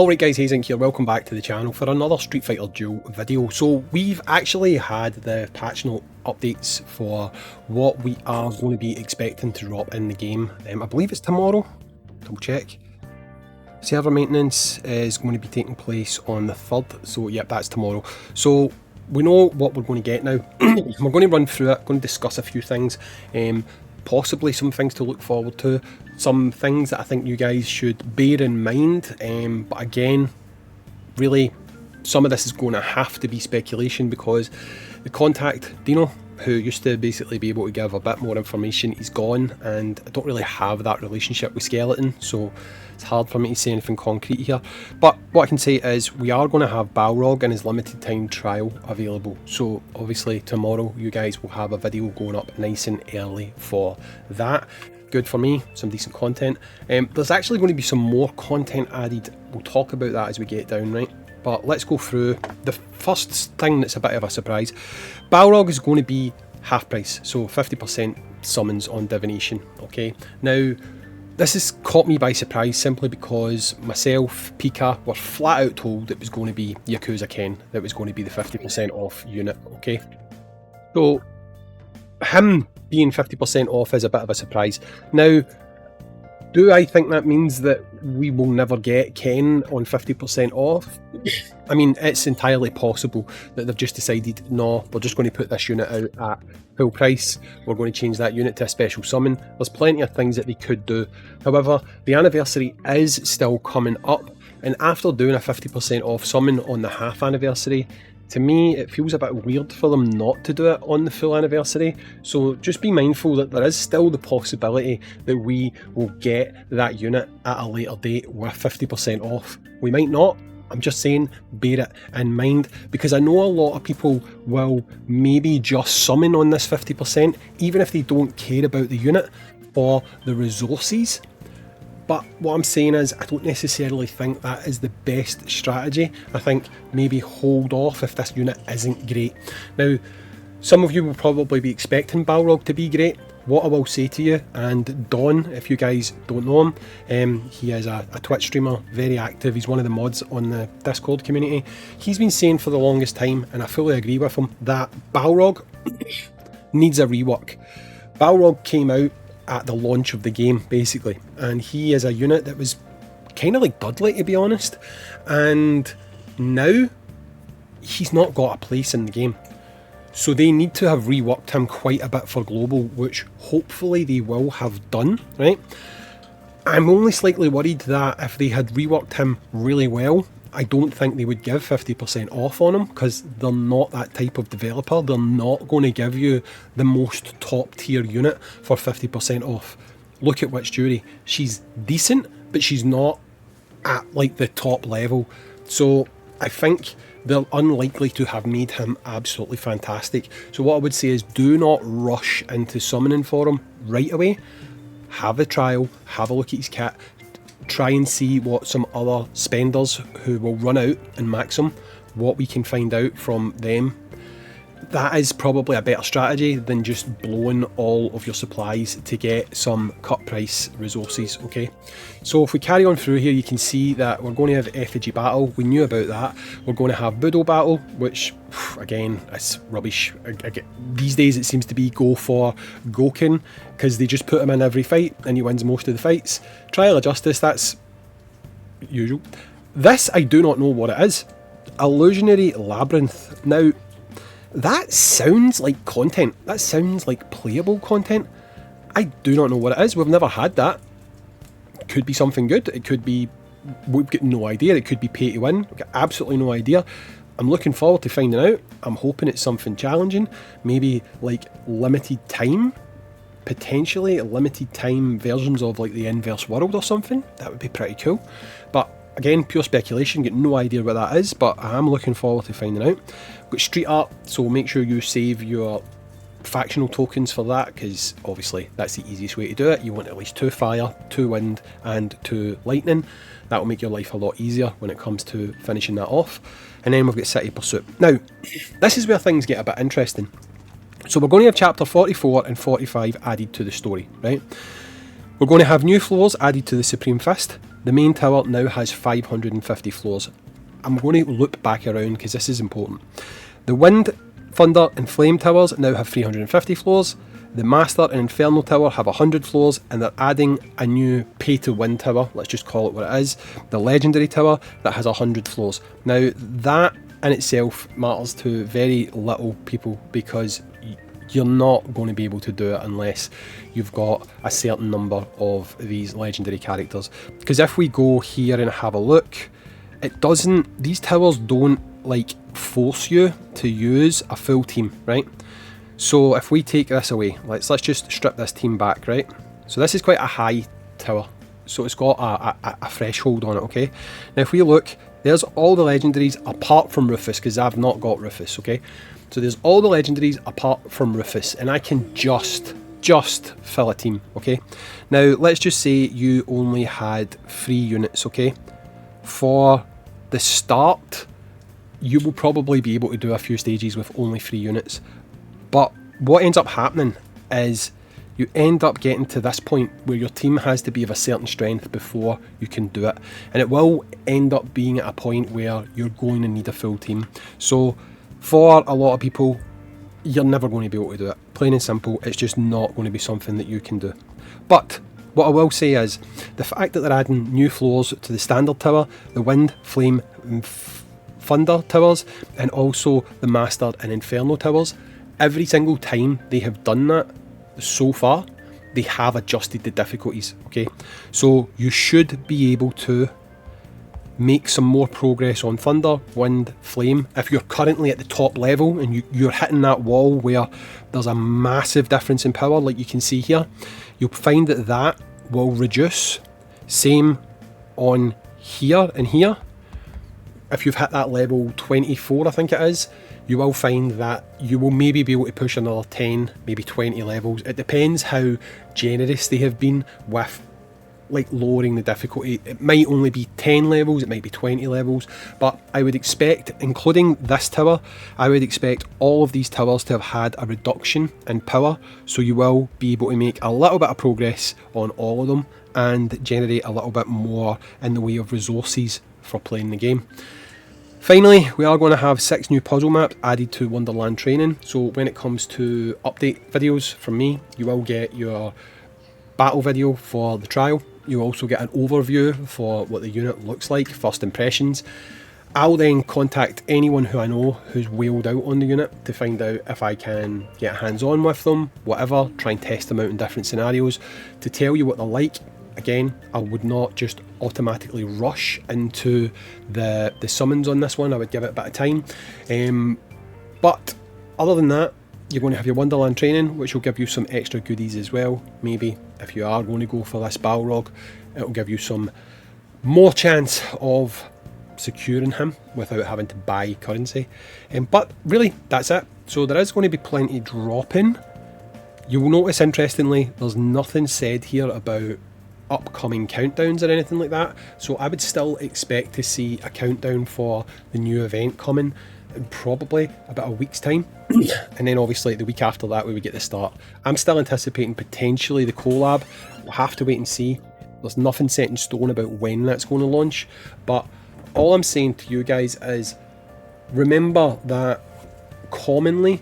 Alright guys, Hayzink here, welcome back to the channel for another Street Fighter Duel video. So we've actually had the patch note updates for what we are going to be expecting to drop in the game. I believe it's tomorrow, double check. Server maintenance is going to be taking place on the 3rd, so yep, that's tomorrow. So we know what we're going to get now. We're going to run through it, going to discuss a few things. Possibly some things to look forward to, some things that I think you guys should bear in mind, but again, really, some of this is going to have to be speculation because the contact, Dino, who used to basically be able to give a bit more information, he's gone, and I don't really have that relationship with Skeleton, so it's hard for me to say anything concrete here. But what I can say is we are going to have Balrog and his limited time trial available, so obviously tomorrow you guys will have a video going up nice and early for that. Good for me, some decent content. There's actually going to be some more content added, we'll talk about that as we get down, right? But let's go through the first thing that's a bit of a surprise. Balrog is going to be half price, so 50% summons on divination, okay? Now, this has caught me by surprise simply because myself, Pika, were flat out told it was going to be Yakuza Ken that was going to be the 50% off unit, okay? So, him being 50% off is a bit of a surprise. Now, do I think that means that we will never get Ken on 50% off? I mean, it's entirely possible that they've just decided, no, we're just going to put this unit out at full price, we're going to change that unit to a special summon. There's plenty of things that they could do. However, the anniversary is still coming up, and after doing a 50% off summon on the half anniversary, to me, it feels a bit weird for them not to do it on the full anniversary. So just be mindful that there is still the possibility that we will get that unit at a later date with 50% off. We might not. I'm just saying, bear it in mind, because I know a lot of people will maybe just summon on this 50%, even if they don't care about the unit for the resources. But what I'm saying is, I don't necessarily think that is the best strategy. I think maybe hold off if this unit isn't great. Now, some of you will probably be expecting Balrog to be great. What I will say to you, and Don, if you guys don't know him, he is a Twitch streamer, very active, he's one of the mods on the Discord community. He's been saying for the longest time, and I fully agree with him, that Balrog needs a rework. Balrog came out at the launch of the game, basically, and he is a unit that was kind of like Dudley, to be honest, and now he's not got a place in the game. So they need to have reworked him quite a bit for global, which hopefully they will have done, right? I'm only slightly worried that if they had reworked him really well, I don't think they would give 50% off on him, because they're not that type of developer. They're not going to give you the most top tier unit for 50% off. Look at Witch Jury. She's decent, but she's not at like the top level. So I think they're unlikely to have made him absolutely fantastic. So what I would say is, do not rush into summoning for him right away. Have the trial, have a look at his kit, try and see what some other spenders who will run out and max him, what we can find out from them. That is probably a better strategy than just blowing all of your supplies to get some cut price resources, okay? So if we carry on through here, you can see that we're going to have Effigy Battle. We knew about that. We're going to have Budo Battle, which, again, is rubbish. These days it seems to be go for Goken, because they just put him in every fight and he wins most of the fights. Trial of Justice, that's usual. This, I do not know what it is. Illusionary Labyrinth. Now, that sounds like content. That sounds like playable content. I do not know what it is. We've never had that. It could be something good. It could be... we've got no idea. It could be pay to win. We've got absolutely no idea. I'm looking forward to finding out. I'm hoping it's something challenging. Maybe like limited time. Potentially limited time versions of like the Inverse World or something. That would be pretty cool. But again, pure speculation, get no idea what that is, but I am looking forward to finding out. We've got Street Art, so make sure you save your factional tokens for that, because obviously that's the easiest way to do it. You want at least 2 fire, 2 wind and 2 lightning. That will make your life a lot easier when it comes to finishing that off. And then we've got City Pursuit. Now, this is where things get a bit interesting. So we're going to have chapter 44 and 45 added to the story, right? We're going to have new floors added to the Supreme Fist. the main tower now has 550 floors. I'm going to loop back around because this is important. The Wind, Thunder and Flame towers now have 350 floors. The Master and Inferno tower have 100 floors, and they're adding a new pay to win tower, let's just call it what it is, the Legendary tower, that has 100 floors. Now that in itself matters to very little people because you're not going to be able to do it unless you've got a certain number of these legendary characters. Because if we go here and have a look, these towers don't like force you to use a full team, right? So if we take this away, let's just strip this team back, right? So this is quite a high tower, so it's got a threshold on it, okay? Now if we look, there's all the legendaries apart from Rufus, because I've not got Rufus, okay? So there's all the legendaries apart from Rufus, and I can just fill a team, okay? Now let's just say you only had 3 units, okay? For the start, you will probably be able to do a few stages with only 3 units. But what ends up happening is you end up getting to this point where your team has to be of a certain strength before you can do it. And it will end up being at a point where you're going to need a full team. So for a lot of people, you're never going to be able to do it. Plain and simple, it's just not going to be something that you can do. But what I will say is, the fact that they're adding new floors to the Standard Tower, the Wind, Flame and Thunder towers, and also the Master and Inferno towers, every single time they have done that so far, they have adjusted the difficulties, okay? So you should be able to make some more progress on Thunder, Wind, Flame. If you're currently at the top level and you're hitting that wall where there's a massive difference in power, like you can see here, you'll find that will reduce. Same on here and here. If you've hit that level 24, I think it is, you will find that you will maybe be able to push another 10, maybe 20 levels. It depends how generous they have been with like lowering the difficulty. It might only be 10 levels, it might be 20 levels, but I would expect, including this tower, I would expect all of these towers to have had a reduction in power, so you will be able to make a little bit of progress on all of them and generate a little bit more in the way of resources for playing the game. Finally, we are going to have 6 new puzzle maps added to Wonderland Training. So when it comes to update videos from me, you will get your battle video for the trial. You'll also get an overview for what the unit looks like, first impressions. I'll then contact anyone who I know who's wheeled out on the unit to find out if I can get hands-on with them, whatever, try and test them out in different scenarios to tell you what they're like. Again, I would not just automatically rush into the summons on this one. I would give it a bit of time. But other than that, you're going to have your Wonderland Training, which will give you some extra goodies as well. Maybe if you are going to go for this Balrog, it will give you some more chance of securing him without having to buy currency. But really, that's it. So there is going to be plenty dropping. You will notice, interestingly, there's nothing said here about upcoming countdowns or anything like that, so I would still expect to see a countdown for the new event coming in probably about a week's time. And then obviously the week after that we would get the start. I'm still anticipating potentially the collab. We'll have to wait and see. There's nothing set in stone about when that's going to launch, but all I'm saying to you guys is remember that commonly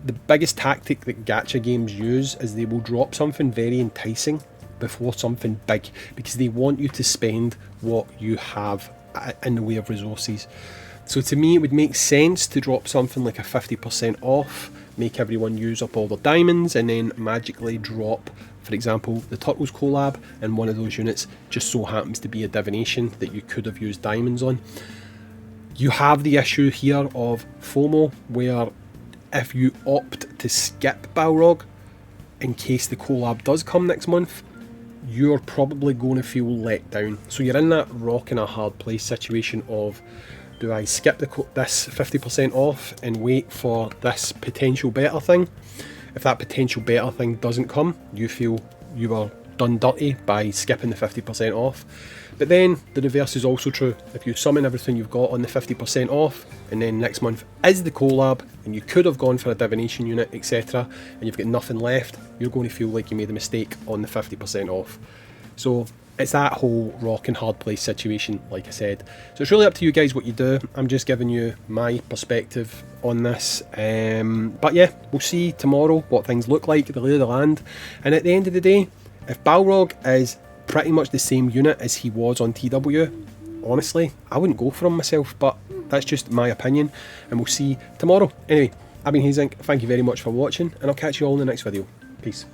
the biggest tactic that gacha games use is they will drop something very enticing before something big, because they want you to spend what you have in the way of resources. So to me it would make sense to drop something like a 50% off, make everyone use up all their diamonds, and then magically drop, for example, the Turtles collab, and one of those units just so happens to be a divination that you could have used diamonds on. You have the issue here of FOMO, where if you opt to skip Balrog in case the collab does come next month, you're probably going to feel let down. So you're in that rock and a hard place situation of, do I skip this 50% off and wait for this potential better thing? If that potential better thing doesn't come, you feel you were done dirty by skipping the 50% off. But then the reverse is also true. If you summon everything you've got on the 50% off, and then next month is the collab, and you could have gone for a divination unit, etc., and you've got nothing left, you're going to feel like you made a mistake on the 50% off. So it's that whole rock and hard place situation, like I said. So it's really up to you guys what you do. I'm just giving you my perspective on this. But yeah, we'll see tomorrow what things look like, the lay of the land. And at the end of the day, if Balrog is pretty much the same unit as he was on TW, honestly, I wouldn't go for him myself, but that's just my opinion, and we'll see tomorrow. Anyway, I've been Hayzink, thank you very much for watching, and I'll catch you all in the next video. Peace.